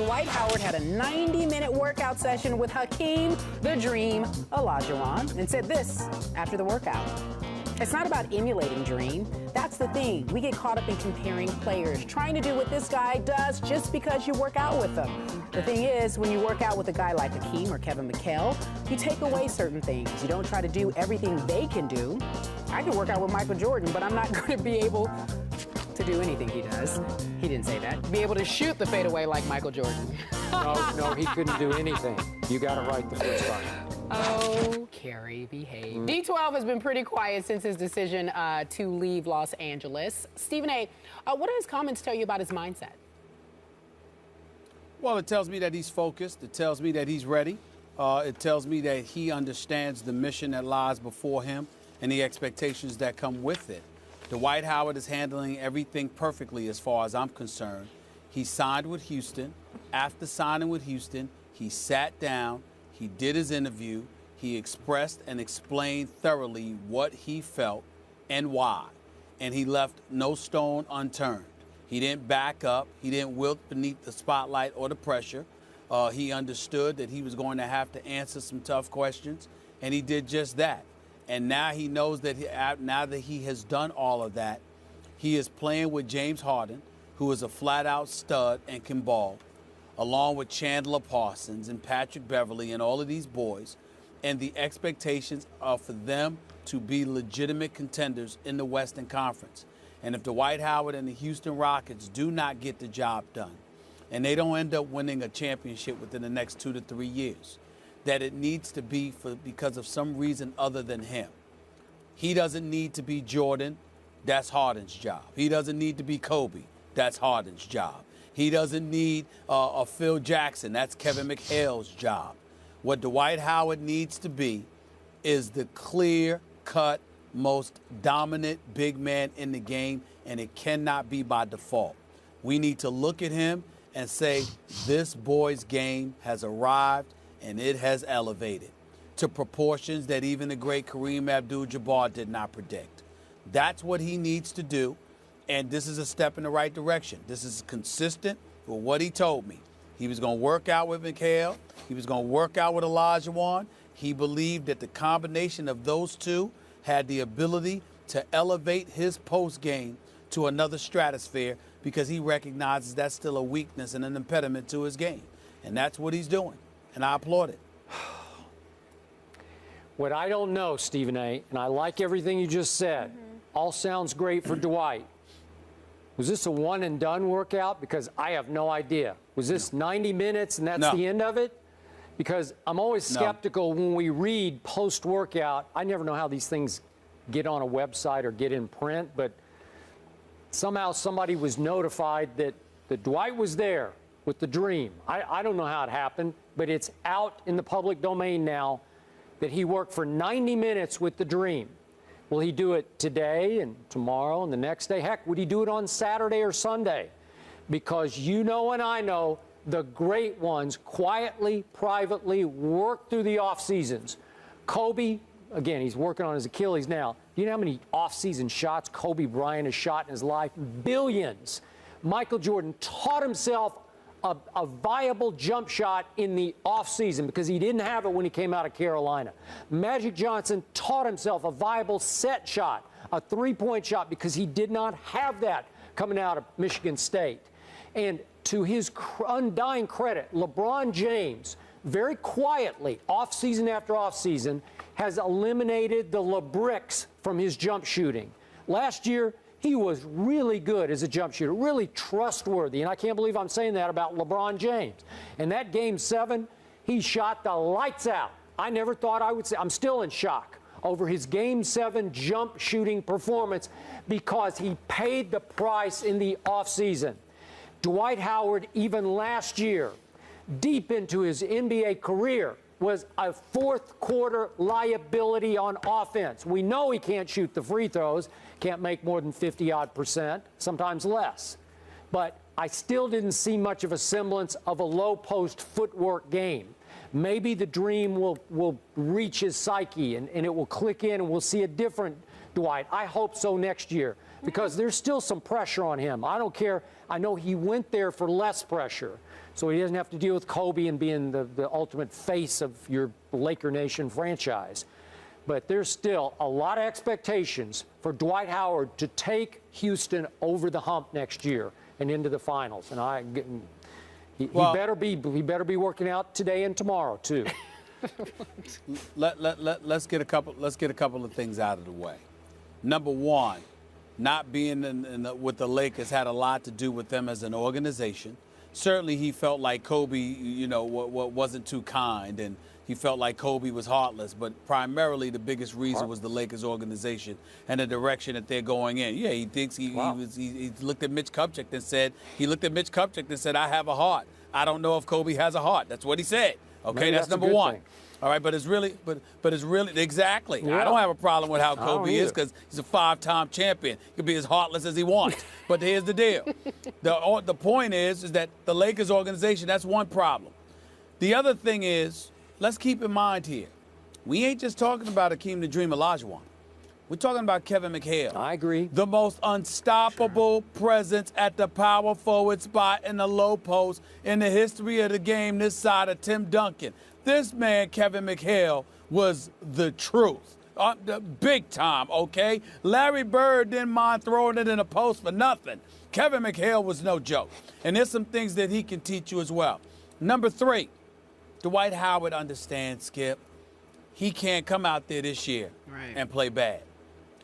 Dwight Howard had a 90-minute workout session with Hakeem, the Dream, Olajuwon, and said this after the workout. It's not about emulating Dream. That's the thing. We get caught up in comparing players, trying to do what this guy does just because you work out with them. The thing is, when you work out with a guy like Hakeem or Kevin McHale, you take away certain things. You don't try to do everything they can do. I can work out with Michael Jordan, but I'm not going to be able to do anything he does. He didn't say that. Be able to shoot the fadeaway like Michael Jordan. No, he couldn't do anything. You got it right the first time. Oh, Kerry, behave. D12 has been pretty quiet since his decision to leave Los Angeles. Stephen A., what do his comments tell you about his mindset? Well, it tells me that he's focused. It tells me that he's ready. It tells me that he understands the mission that lies before him and the expectations that come with it. Dwight Howard is handling everything perfectly as far as I'm concerned. He signed with Houston. After signing with Houston, he sat down. He did his interview. He expressed and explained thoroughly what he felt and why. And he left no stone unturned. He didn't back up. He didn't wilt beneath the spotlight or the pressure. He understood that he was going to have to answer some tough questions, and he did just that. And now he knows that now that he has done all of that, he is playing with James Harden, who is a flat-out stud and can ball, along with Chandler Parsons and Patrick Beverly and all of these boys. And the expectations are for them to be legitimate contenders in the Western Conference. And if Dwight Howard and the Houston Rockets do not get the job done, and they don't end up winning a championship within the next 2 to 3 years, that it needs to be because of some reason other than him. He doesn't need to be Jordan. That's Harden's job. He doesn't need to be Kobe. That's Harden's job. He doesn't need a Phil Jackson. That's Kevin McHale's job. What Dwight Howard needs to be is the clear-cut, most dominant big man in the game, and it cannot be by default. We need to look at him and say, this boy's game has arrived and it has elevated to proportions that even the great Kareem Abdul-Jabbar did not predict. That's what he needs to do, and this is a step in the right direction. This is consistent with what he told me. He was going to work out with McHale. He was going to work out with Olajuwon. He believed that the combination of those two had the ability to elevate his post game to another stratosphere because he recognizes that's still a weakness and an impediment to his game. And that's what he's doing. And I applaud it. What I don't know, Stephen A., and I like everything you just said, all sounds great for Dwight. Was this a one-and-done workout? Because I have no idea. Was this 90 minutes and that's the end of it? Because I'm always skeptical when we read post-workout. I never know how these things get on a website or get in print, but somehow somebody was notified that Dwight was there with the Dream. I don't know how it happened, but it's out in the public domain now that he worked for 90 minutes with the Dream. Will he do it today and tomorrow and the next day? Heck, would he do it on Saturday or Sunday? Because you know and I know the great ones quietly, privately work through the off seasons. Kobe, again, he's working on his Achilles now. Do you know how many off-season shots Kobe Bryant has shot in his life? Billions. Michael Jordan taught himself a viable jump shot in the offseason because he didn't have it when he came out of Carolina. Magic Johnson taught himself a viable set shot, a three-point shot, because he did not have that coming out of Michigan State. And to his undying credit, LeBron James, very quietly, offseason after offseason, has eliminated the LeBricks from his jump shooting. Last year, he was really good as a jump shooter, really trustworthy. And I can't believe I'm saying that about LeBron James. And that Game 7, he shot the lights out. I never thought I would say, I'm still in shock over his Game 7 jump shooting performance because he paid the price in the offseason. Dwight Howard, even last year, deep into his NBA career, was a fourth-quarter liability on offense. We know he can't shoot the free throws, can't make more than 50-odd%, sometimes less. But I still didn't see much of a semblance of a low-post footwork game. Maybe the Dream will reach his psyche and it will click in and we'll see a different Dwight. I hope so next year because there's still some pressure on him. I don't care. I know he went there for less pressure. so he doesn't have to deal with Kobe and being the ultimate face of your Laker Nation franchise. But there's still a lot of expectations for Dwight Howard to take Houston over the hump next year and into the finals. And he better be working out today and tomorrow too. Let's get a couple of things out of the way. Number one, not being with the Lakers had a lot to do with them as an organization. Certainly, he felt like Kobe, wasn't too kind, and he felt like Kobe was heartless. But primarily, the biggest reason was the Lakers organization and the direction that they're going in. Yeah, he thinks he looked at Mitch Kupchak and said, "I have a heart. I don't know if Kobe has a heart." That's what he said. Okay, Maybe that's number one. Thing. All right, but it's really exactly. Yeah. I don't have a problem with how Kobe is because he's a 5-time champion. He can be as heartless as he wants. But here's the deal: the point is that the Lakers organization. That's one problem. The other thing is, let's keep in mind here, we ain't just talking about Hakeem the Dream Olajuwon. We're talking about Kevin McHale. I agree. The most unstoppable presence at the power forward spot in the low post in the history of the game this side of Tim Duncan. This man, Kevin McHale, was the truth. Big time, okay? Larry Bird didn't mind throwing it in a post for nothing. Kevin McHale was no joke. And there's some things that he can teach you as well. Number 3, Dwight Howard understands, Skip. He can't come out there this year and play bad.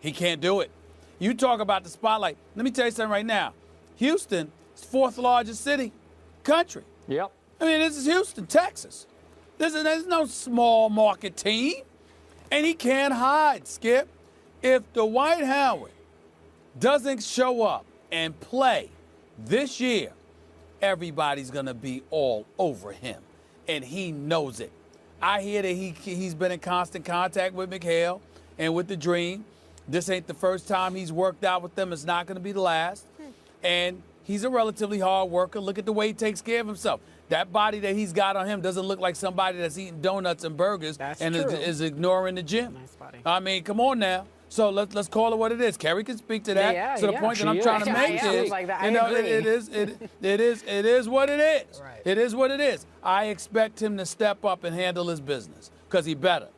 He can't do it. You talk about the spotlight. Let me tell you something right now. Houston is the 4th largest city, country. Yep. I mean, this is Houston, Texas. There's no small market team. And he can't hide, Skip. If Dwight Howard doesn't show up and play this year, everybody's going to be all over him. And he knows it. I hear that he's been in constant contact with McHale and with the Dream. This ain't the first time he's worked out with them. It's not going to be the last. And he's a relatively hard worker. Look at the way he takes care of himself. That body that he's got on him doesn't look like somebody that's eating donuts and burgers is ignoring the gym. Nice body. I mean, come on now. So let's call it what it is. Kerry can speak to that. The point that I'm trying to make is, it is what it is. Right. It is what it is. I expect him to step up and handle his business because he better.